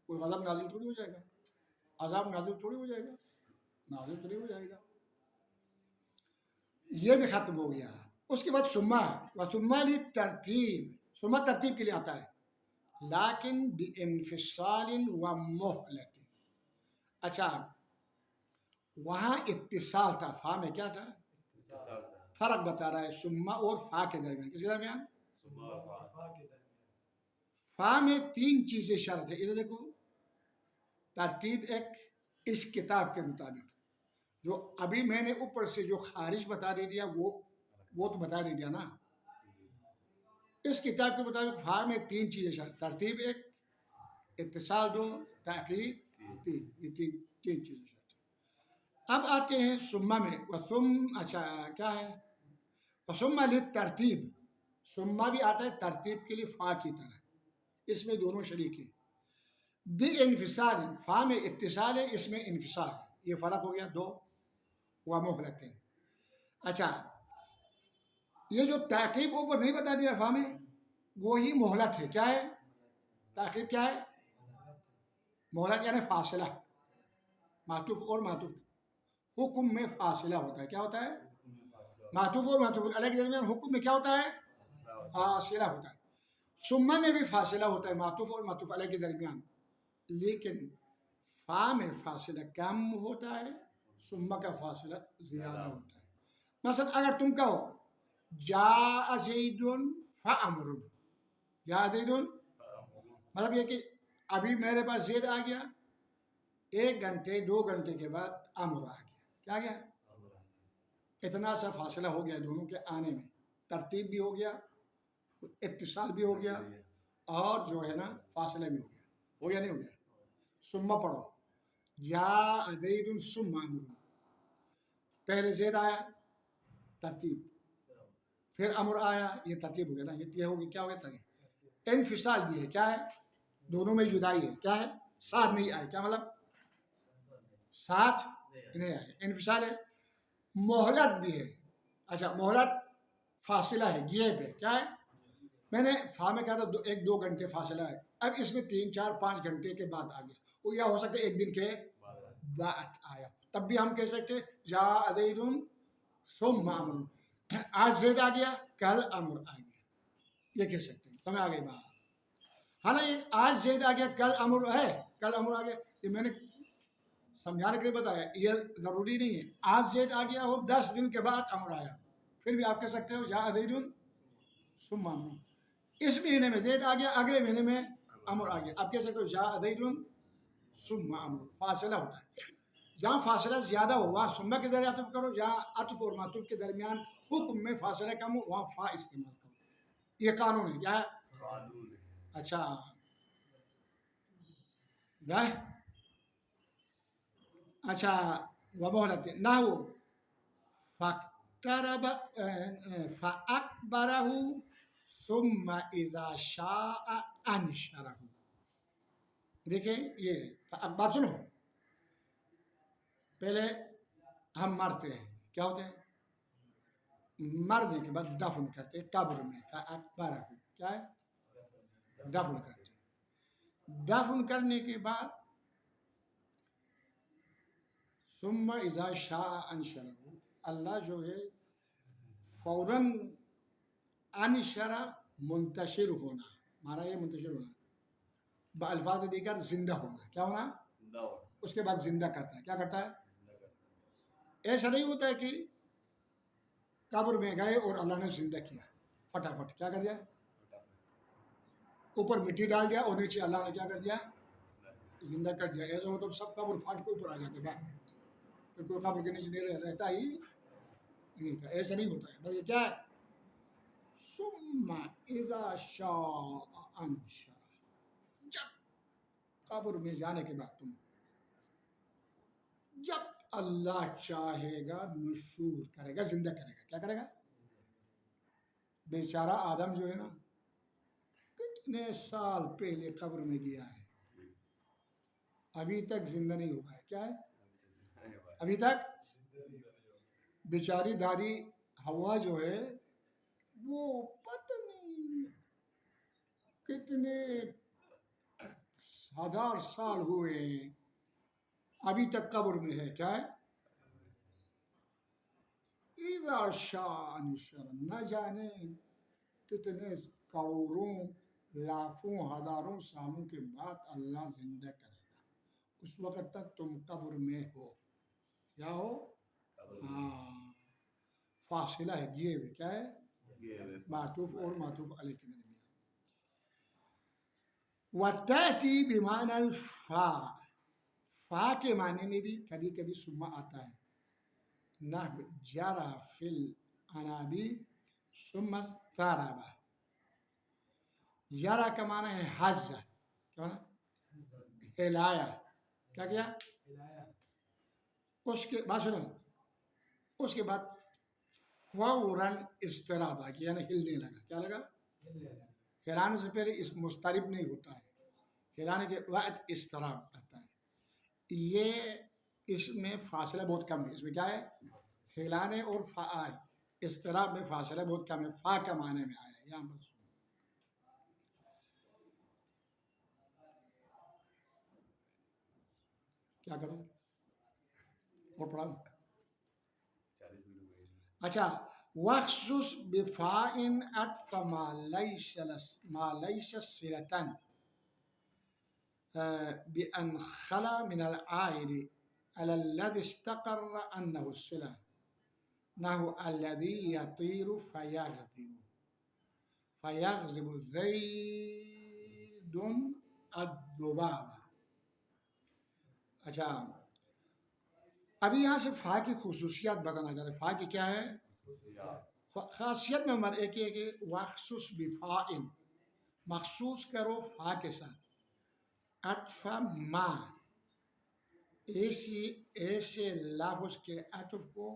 S1: کوئی غضب نازل تھوڑی ہو جائے گا، عذاب نازل تھوڑی ہو جائے گا، نازل تھوڑی ہو جائے گا۔ یہ بھی ختم ہو گیا۔ اس کے بعد ثم للترتیب، ثم ترتیب کے لیے آتا ہے، لیکن بانفصال و مہلت۔ اچھا وہاں اتصال تھا، فا میں کیا تھا؟ فرق بتا رہا ہے ثم اور فا کے درمیان، کس کے درمیان؟ فا میں 3 چیزیں شرط ہے، ادھر دیکھو، ترتیب ایک، اس کتاب کے مطابق، جو ابھی میں نے اوپر سے جو خارج بتا دیا وہ تو بتا دیا نا، اس کتاب کے مطابق فا میں 3 چیزیں شرط، ترتیب 1، اتصال 2، تاکید 3، یہ 3 چیزیں شرط۔ اب آتے ہیں ثم میں، اچھا کیا ہے؟ ثم للترتیب، ثم بھی آتا ہے ترتیب کے لیے فا کی طرح، اس میں دونوں شریک ہیں۔ بانفصال، فا میں اتصال ہے، اس میں انفصال ہے، یہ فرق ہو گیا 2، و مہلتین۔ اچھا یہ جو تعقیب اوپر نہیں بتا دیا فا میں، وہی مہلت ہے. کیا ہے تعقیب؟ کیا ہے مہلت؟ یعنی فاصلہ. معطوف اور معطوف حکم میں فاصلہ ہوتا ہے. کیا ہوتا ہے؟ معطوف اور معطوف علیہ کے درمیان حکم میں کیا ہوتا ہے؟ فاصلہ ہوتا ہے. ثم میں بھی فاصلہ ہوتا ہے معطوف اور معطوف علیہ کے درمیان، لیکن فا میں فاصلہ کم ہوتا ہے، ثم کا فاصلہ زیادہ ہوتا ہے. مثلا اگر تم کہو جاء زید فامر، جاء زید، مطلب یہ کہ ابھی میرے پاس زید آ گیا، 1 گھنٹے 2 گھنٹے کے بعد امر آ گیا. کیا گیا؟ اتنا سا فاصلہ ہو گیا دونوں کے آنے میں، ترتیب بھی ہو گیا، اتصال بھی ہو گیا، اور جو ہے نا فاصلہ بھی ہو گیا. ہو گیا نہیں ہو گیا؟ ثم پڑھو جاء زید ثم امر، پہلے زید آیا ترتیب، پھر امر آیا، یہ ترتیب ہو گیا نا. یہ ہوگی کیا ہو گیا ترتیب. انفصال بھی ہے. کیا ہے؟ دونوں میں جدائی ہے. کیا ہے؟ ساتھ نہیں آئے. کیا مطلب؟ ساتھ نہیں آئے، انفصال ہے. مہلت بھی ہے. اچھا مہلت فاصلہ ہے گیپ ہے. کیا ہے؟ میں نے فا میں کہا تھا 1-2 گھنٹے فاصلہ ہے، اب اس میں 3-4-5 گھنٹے کے بعد آ گیا. وہ یا ہو سکتا ہے 1 دن کے بعد آیا، تب بھی ہم کہہ سکتے جاء زید ثم امر. آج زید آ گیا، کل امر آ گیا، یہ کہہ سکتے ہیں. سمجھ آ گئی بات؟ حالانکہ آج زید آ گیا کل امر ہے، کل امر آ گیا، یہ میں نے سمجھانے کے لیے بتایا، یہ ضروری نہیں ہے. آج زید آ گیا ہو 10 دن کے بعد امر آیا، پھر بھی آپ کہہ سکتے ہو جاء زید ثم امر. اس مہینے میں زید آ گیا، اگلے مہینے میں امر آ گیا، آپ کہہ سکتے ہو جاء زید ثم امر. فاصلہ ہوتا ہے. جہاں فاصلہ زیادہ ہو وہاں ثم کے ذریعے عطف کرو، جہاں عطف اور معطوف کے درمیان حکم میں فاصلہ کم ہو وہاں فا استعمال کرو. یہ قانون ہے. کیا ہے؟ اچھا گئے. اچھا ومہلت نحو فاقترب فاکبرہ ثم اذا شاء انشرہ. دیکھیں یہ بات سنو، پہلے ہم مرتے ہیں، کیا ہوتے ہیں؟ مرنے کے بعد دفن کرتے ہیں قبر میں. فاکبرہ کیا ہے؟ دفن کرتے ہیں. دفن کرنے کے بعد ثم اذا شاء انشرہ، اللہ جو ہے فوراً انشرہ منتشر ہونا، مانا یہ منتشر ہونا، بالفاظ دیگر زندہ ہونا. کیا ہونا؟ اس کے بعد زندہ کرتا ہے. کیا کرتا ہے؟ ایسا نہیں ہوتا ہے کہ قبر میں گئے اور اللہ نے زندہ کیا فٹافٹ. کیا کر دیا؟ اوپر مٹی ڈال دیا اور نیچے اللہ نے کیا کر دیا؟ زندہ کر دیا. ایسا ہو تو سب قبر پھاٹ کے اوپر آ جاتے ہیں، پھر کوئی قبر کے نیچے نہیں رہتا ہی نہیں تھا. ایسا نہیں ہوتا ہے، بلکہ کیا ہے؟ ثم اذا شاء انشرہ، جب قبر میں جانے کے بعد تم جب اللہ چاہے گا نشور کرے گا، زندہ کرے گا. کیا کرے گا؟ بیچارہ آدم جو ہے نا کتنے سال پہلے قبر میں گیا ہے، ابھی تک زندہ نہیں ہوا ہے. کیا ہے؟ ابھی تک بیچاری دادی ہوا جو ہے وہ پتہ نہیں کتنے 1000 سال ہوئے ہیں، ابھی تک قبر میں ہے. کیا ہے؟ اذا شاء انشرہ، نہ جانے کتنے کروڑوں لاکھوں ہزاروں سالوں کے بعد اللہ زندہ کرے گا. اس وقت تک تم قبر میں ہو. کیا ہو؟ ہاں فاصلہ ہے، گئے ہوئے. کیا ہے؟ معطوف اور معطوف علیہ کے درمیان. وَتَأْتِي بِمَعْنَى الْفَاء، فا کے معنی میں بھی کبھی کبھی ثم آتا ہے. نحو جرى فی العنابی ثم اضطرب. جرا کا معنی ہے حز، کیا معنی؟ ہلایا. کیا کیا؟ اس کے بعد سنو، اس کے بعد فوراً اضطراب آ گیا، یعنی ہلنے لگا. کیا لگا؟ ہلانے سے پہلے اس مضطرب نہیں ہوتا ہے، ہلانے کے بعد اضطراب آتا ہے. یہ اس میں فاصلہ بہت کم ہے. اس میں کیا ہے؟ ہلانے اور فا اضطراب میں فاصلہ بہت کم ہے، فا کا معنی میں آیا یہاں پر. کیا کروں اور پڑھاؤں؟ اچھا، وخصوص بفاء عطف ما ليس صلة بأن خلا من العائد على الذي استقر أنه الصلة، نحو الذي يطير فيغضب زيد الذباب. اچھا، ابھی یہاں سے فا کی خصوصیات بتانا چاہتے ہیں. فا کی کیا ہے خاصیت؟ نمبر ایک یہ کہ وخصوص بفاء، مخصوص کرو فا کے ساتھ، عطف ما، ایسے لفظ کے عطف کو،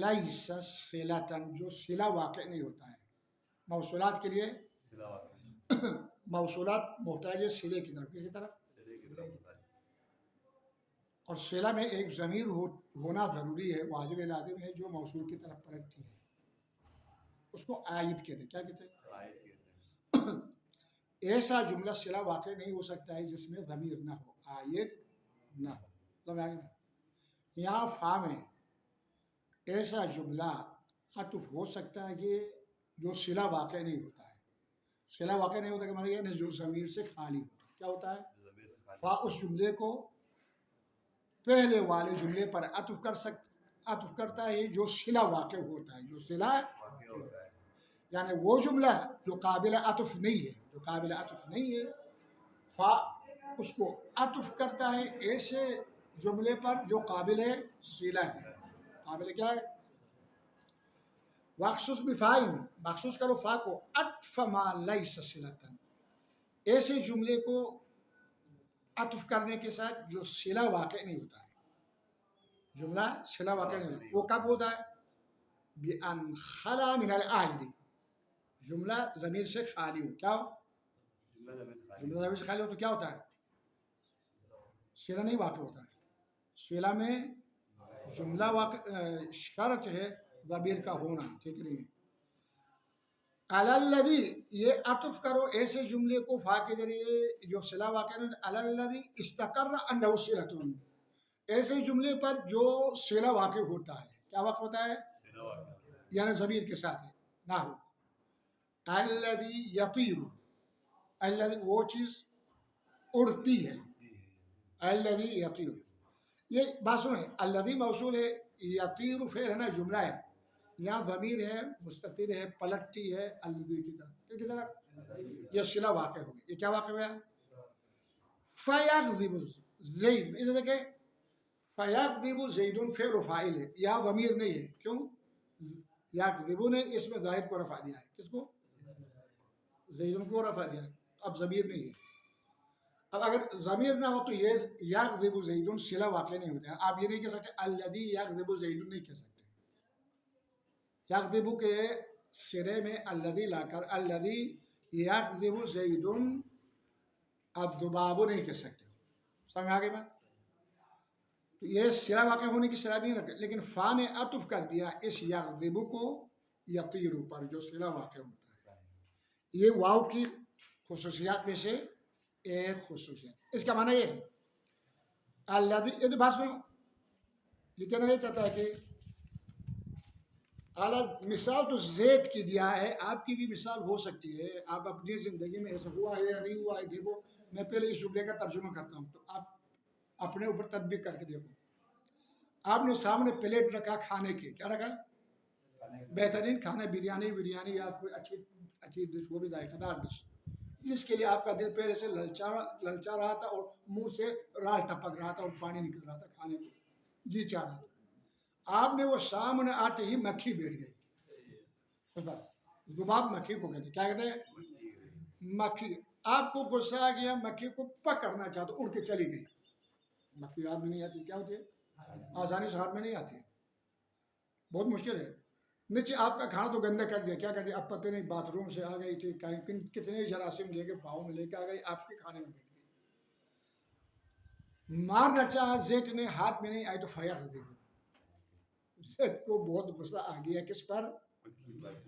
S1: لیس صلتن، جو صلہ واقع نہیں ہوتا ہے. موصولات کے لیے موصولات محتاج ہے صلے کی طرف. کس طرف؟ اور صلہ میں ایک ضمیر ہونا ضروری ہے، واجب لازم ہے، جو موصول کی طرف پلٹتی ہے. اس کو عائد کہتے ہیں. کیا کہتے ہیں؟ ایسا جملہ صلہ واقع نہیں ہو سکتا ہے جس میں ضمیر نہ ہو، عائد نہ ہو. یہاں فا میں ایسا جملہ عطف ہو سکتا ہے کہ جو صلہ واقع نہیں ہوتا ہے. صلہ واقع نہیں ہوتا کہ مطلب یہ جو ضمیر سے خالی ہوتا ہے. کیا ہوتا ہے؟ فا اس جملے کو پہلے والے جملے پر عطف کرتا ہے جو صلہ واقع ہوتا ہے، جو صلہ ہوتا ہے. یعنی وہ جملہ جو قابل عطف نہیں ہے، جو قابل عطف نہیں ہے، فا اس کو عطف کرتا ہے ایسے جملے پر جو قابل صلہ ہے. قابل کیا ہے؟ وخصوص بفائن، مخصوص کرو فا کو، عطف ما لیس صلتن، ایسے جملے کو عطف کرنے کے ساتھ جو صلہ واقع نہیں ہوتا ہے. جملہ صلہ واقع نہیں ہوتا، وہ کب ہوتا ہے؟ بِأَنْ خَلَا مِنَ الْعَائِدِ، جملہ ضمیر سے خالی ہو. کیا ہو؟ جملہ ضمیر سے خالی ہو تو کیا ہوتا ہے؟ صلہ نہیں واقع ہوتا ہے. صلہ میں جملہ واقع شرط ہے ضمیر کا ہونا، ٹھیک نہیں ہے. علی الذی، یہ عطف کرو ایسے جملے کو فا کے ذریعے جو صلہ واقع نہیں، علی الذی استقر انہ صلۃ، ایسے جملے پر جو صلہ واقع ہوتا ہے. کیا واقع ہوتا ہے؟ یعنی ضمیر کے ساتھ ہے. نحو الذی یطیر، الذی وہ چیز اڑتی ہے. الذی یطیر، یہ بات سنیں، الذی موصول ہے، یطیر فعل ہے نا، جملہ ہے. یہاں ضمیر ہے، مستتر ہے، پلٹتی ہے الذی کی طرف. کی طرف یہ صلہ واقع ہو گئی. یہ کیا واقع ہوا؟ فیغضب زید، ادھر دیکھیں، فیغضب زید فعل و فاعل ہے، یہاں ضمیر نہیں ہے. کیوں؟ یغضب نے اس میں زائد کو رفع دیا ہے. کس کو؟ زید کو رفع دیا ہے. اب ضمیر نہیں ہے. اب اگر ضمیر نہ ہو تو یہ یغضب زید صلہ واقع نہیں ہوتا ہے. آپ یہ نہیں کہہ سکتے الذی یغضب زید، نہیں کہہ سکتے. یغضب کے سرے میں الذی لا کر الذی یغضب زید الذباب نہیں کہہ سکتے. سمجھ آگے بات؟ تو یہ صلہ واقع ہونے کی صلاحیت نہیں رکھتے، لیکن فا نے عطف کر دیا اس یغضب کو یطیر پر جو صلہ واقع ہوتا ہے. یہ واو کی خصوصیات میں سے ایک خصوصیت. اس کا معنی یہ ہے الذی، بات سنو، یہ کہنا یہ چاہتا ہے کہ مثال تو زید کی دیا ہے، آپ کی بھی مثال ہو سکتی ہے. آپ اپنی زندگی میں ایسا ہوا ہے یا نہیں ہوا ہے دیکھو. میں پہلے اس جملے کا ترجمہ کرتا ہوں تو آپ اپنے اوپر تطبیق کر کے دیکھو. آپ نے سامنے پلیٹ رکھا کھانے کی، کیا رکھا؟ بہترین کھانا، بریانی یا کوئی اچھی ڈش، وہ بھی ذائقہ دار ڈش. اس کے لیے آپ کا دل پہلے سے للچا رہا تھا اور منہ سے راج ٹپک رہا تھا اور پانی نکل رہا تھا، کھانے کو جی چاہ رہا تھا. آپ نے وہ سامنے آتے ہی مکھی بیٹھ گئی. ذباب مکھی کو کہتے ہیں. کیا کہتے ہیں؟ مکھی. آپ کو غصہ آ گیا، مکھی کو پکڑنا چاہتے، اڑ کے چلی گئی. مکھی ہاتھ میں نہیں آتی. کیا ہوتی ہے؟ آسانی سے ہاتھ میں نہیں آتی ہے، بہت مشکل ہے. نیچے آپ کا کھانا تو گندا کر دیا، کیا کر دیا؟ اب پتہ نہیں باتھ روم سے آ گئی تھی، کتنے جراثیم لے کے پاؤں میں لے کے آ گئی، آپ کے کھانے میں بیٹھ گئی. مارنا چاہا زیٹ نے، ہاتھ میں نہیں آئی تو فیغضب. زید کو بہت غصہ آ گیا کس پر؟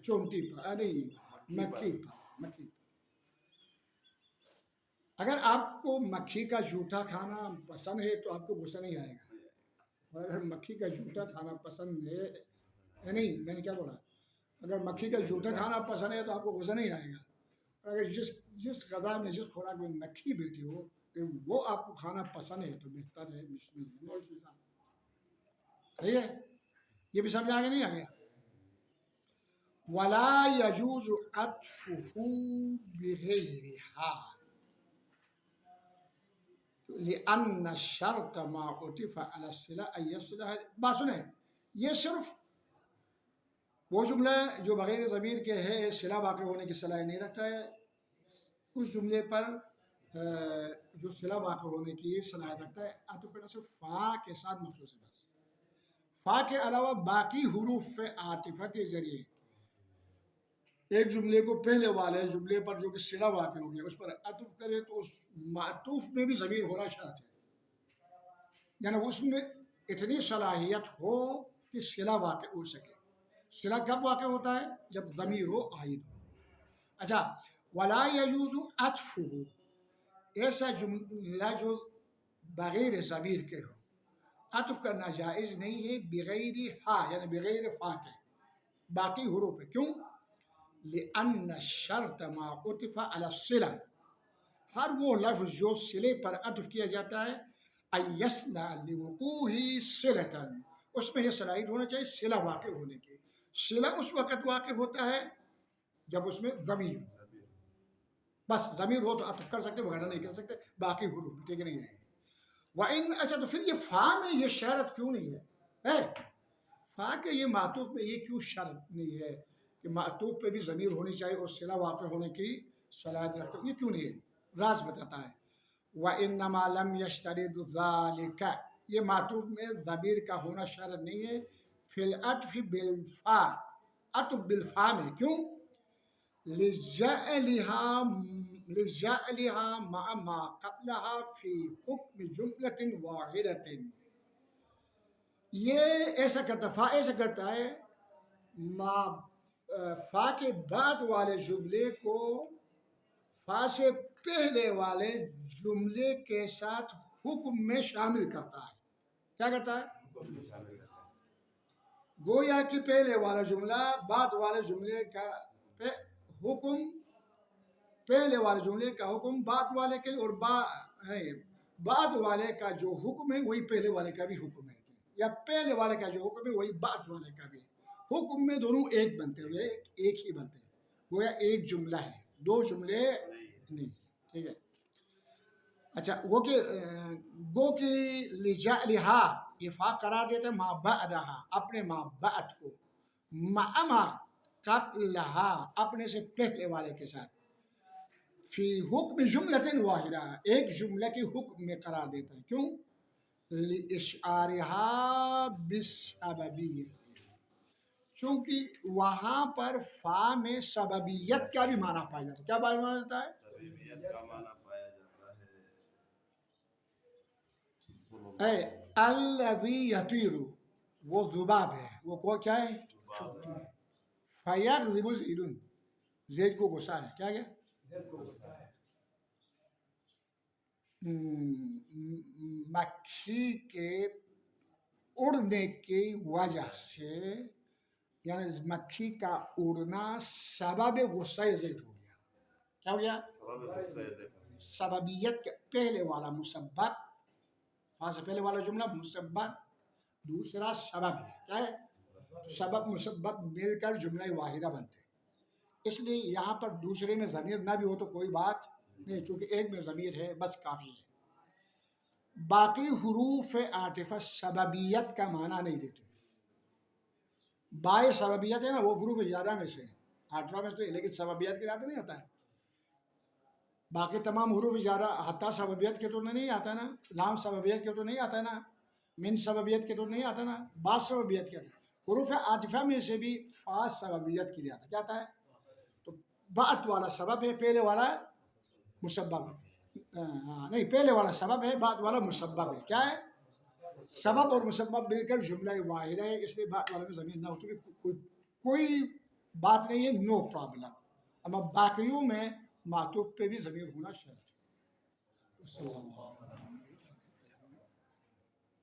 S1: چونٹی پر، نہیں مکھی پر، مکھی پر۔ اگر آپ کو مکھی کا جھوٹا کھانا پسند ہے تو آپ کو غصہ نہیں آئے گا، اور اگر مکھی کا جھوٹا کھانا پسند ہے، نہیں میں نے کیا بولا، اگر مکھی کا جھوٹا کھانا پسند ہے تو آپ کو غصہ نہیں آئے گا، اور اگر جس غذا میں جس خوراک میں مکھی بیٹھی ہو کہ وہ آپ کو کھانا پسند ہے تو بہتر ہے بسم اللہ۔ صحیح ہے، یہ بھی سمجھ آگے نہیں آ گیا؟ ولا يجوز عطفه بغيرها لأن الشرط ما عطف على الصلة أن يصلها، بات سنیں، یہ صرف وہ جملہ جو بغیر ضمیر کے ہے صلہ واقع ہونے کی صلاحیت نہیں رکھتا ہے، اس جملے پر جو صلہ واقع ہونے کی صلاحیت رکھتا ہے عطف کرنا صرف فا کے ساتھ مخصوص ہے بس، فا کے علاوہ باقی حروف عاطفہ کے ذریعے ایک جملے کو پہلے والے جملے پر جو کہ صلہ واقع ہو گیا اس پر عطف کرے تو اس معطوف میں بھی ضمیر ہونا شرط ہے، یعنی اس میں اتنی صلاحیت ہو کہ صلہ واقع ہو سکے۔ صلہ کب واقع ہوتا ہے؟ جب ضمیر ہو، عائد ہو۔ اچھا، ولا يجوز عطفه، ایسا جملہ جو بغیر ضمیر کے ہو عطف کرنا جائز نہیں ہے بغیر ہا، یعنی بغیر فا کے باقی حروف ہے۔ کیوں؟ لأن الشرط ما عطف على الصلة، ہر وہ لفظ جو صلے پر عطف کیا جاتا ہے ان يصلح لوقوعه صلة، اس میں یہ صلاحیت ہونا چاہیے صلہ واقع ہونے کی۔ صلہ اس وقت واقع ہوتا ہے جب اس میں ضمیر، بس ضمیر ہو تو عطف کر سکتے وغیرہ نہیں کر سکتے، باقی حروف ٹھیک نہیں ہے۔ وَإِن، اچھا تو پھر یہ فا میں یہ شرط کیوں نہیں ہے؟ فا کے یہ معطوف میں یہ کیوں شرط نہیں ہے کہ معطوف پہ بھی ضمیر ہونی چاہیے اور صلہ واقع ہونے کی صلاحیت رکھتا ہے، یہ کیوں نہیں ہے؟ راز بتاتا ہے۔ وَإِنَّمَا لَمْ يَشْتَرِطْ ذَلِكَ، یہ معطوف میں ضمیر کا ہونا شرط نہیں ہے فی العطف بالفا، عطف بالفا میں، کیوں؟ لِجَعْلِهَا مَعَ مَا قَبْلَهَا فِي حُکْمِ جُمْلَةٍ وَاحِدَةٍ، یہ ایسا کرتا، فا ایسا کرتا ہے فا کے بعد والے جملے کو فا سے پہلے والے جملے کے ساتھ حکم میں شامل کرتا ہے۔ کیا کرتا ہے؟ گویا کہ پہلے والا جملہ بعد والے جملے کا حکم، پہلے والے جملے کا حکم بعد والے کے لیے، اور بعد والے کا جو حکم ہے وہی پہلے والے کا بھی حکم ہے، یا پہلے والے کا جو حکم ہے وہی بعد والے کا بھی ہے۔ حکم میں دونوں ایک بنتے ہوئے ایک ہی بنتے ہیں، گویا ایک جملہ ہے، دو جملے نہیں، ٹھیک ہے۔ اچھا، گو کہ لجعلہا، یہ فا قرار دیتا ہے ما بعدہا، اپنے ما بعد کو، مع ما قبلہا، اپنے سے پہلے والے کے ساتھ، فی حکم جملۃ واحدہ، ایک جملہ کے حکم میں قرار دیتا ہے۔ کیوں؟ لاشعارہا بالسببیہ، چونکہ وہاں پر فا میں سببیت کا بھی معنی پایا جاتا ہے۔ کیا معنی جاتا ہے؟ سببیت کا معنی پایا جاتا ہے۔ الذی یطیر، وہ ذباب ہے، وہ کیا ہے؟ چھٹی ہے۔ فیغضب زید، زید کو غصہ ہے، کیا گیا؟ مکھی کے اڑنے کی وجہ سے، یعنی مکھی کا اڑنا سبب غصہ زید ہو گیا۔ کیا ہو گیا؟ سببیت کے پہلے والا مسبب، وہاں سے پہلے والا جملہ مسبب، دوسرا سبب ہے، کیا ہے؟ سبب مسبب مل کر جملہ واحدہ بنتے ہیں۔ اس لیے یہاں پر دوسرے میں ضمیر نہ بھی ہو تو کوئی بات نہیں، چونکہ ایک میں ضمیر ہے بس کافی ہے۔ باقی حروف عاطفہ سببیت کا معنی نہیں دیتے، بائے سببیت ہے نا، وہ حروف اجارہ میں سے عاطفہ میں سے، لیکن سببیت کے ارادہ نہیں آتا ہے۔ باقی تمام حروف اجارہ حتیٰ سببیت کے تو نہیں آتا نا، لام سببیت کے تو نہیں آتا نا، من سببیت کے تو نہیں آتا نا، بعض سببیت کے آتا ہے۔ حروف عاطفہ میں سے بھی فا سببیت کے لیے آتا ہے، کیا آتا ہے؟ تو بعد والا سبب ہے، پہلے والا مسبب ہے، نہیں پہلے والا سبب ہے بعد والا مسبب ہے، کیا ہے؟ سبب اور مسبب مل کر جملہ واحد ہے، اس لیے بعد والا میں ضمیر نہ ہوتے کوئی بات نہیں ہے، نو پرابلم. اما باقیوں میں معطوف پہ بھی ضمیر ہونا شرط ہے.